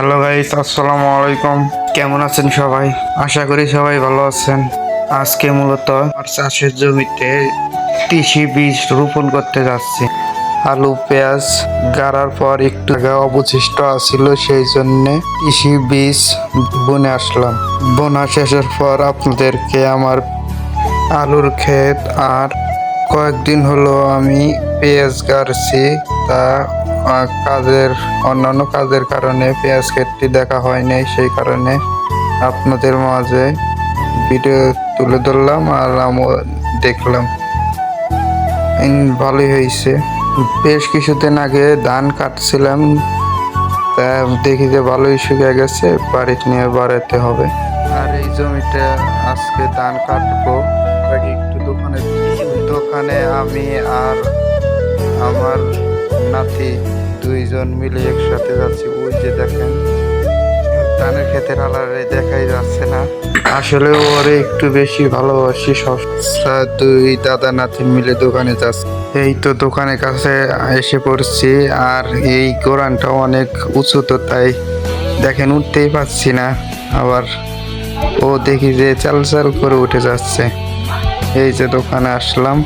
Hello guys, আসসালামু আলাইকুম। কেমন আছেন সবাই? আশা করি সবাই ভালো আছেন। আজকে মূলত আমার চাষের জমিতে তিসি বীজ রোপণ করতে যাচ্ছি। আলু পেঁয়াজ গাড়ার পর একটু জায়গা অবশিষ্ট আছিল, সেই জন্যে তিসি বীজ বুনে আসলাম। বোনা শেষের পর আপনাদেরকে আমার আলুর ক্ষেত আর কয়েকদিন হলো আমি পেঁয়াজ গাড়ছি, তা অন্যান্য কাজের কারণে পেঁয়াজ ক্ষেতটি দেখা হয় নাই, সেই কারণে আপনাদের মাঝে ভিডিও তুলে ধরলাম আর আমিও দেখলাম। ভালোই হয়েছে। বেশ কিছুদিন আগে ধান কাটছিলাম, তা দেখি যে ভালোই শুকিয়ে গেছে, বাড়িতে নিয়ে বাড়াতে হবে। আর এই জমিটা আজকে ধান কাটবো। আগে একটু দোকানে আমি আর আমার নাতি দুইজন মিলে একসাথে যাচ্ছি। ওই যে দেখেন ধানের ক্ষেতের আলারে দেখাই যাচ্ছে না, আসলে ওরে একটু বেশি ভালোবাসি। সব দুই দাদা নাতি মিলে দোকানে যাচ্ছে। এই তো দোকানের কাছে এসে পড়ছি, আর এই গোরানটা অনেক উঁচু, তো তাই দেখেন উঠতেই পারছি না। আবার ও দেখি যে চাল চাল করে উঠে যাচ্ছে। এই যে দোকানে আসলাম।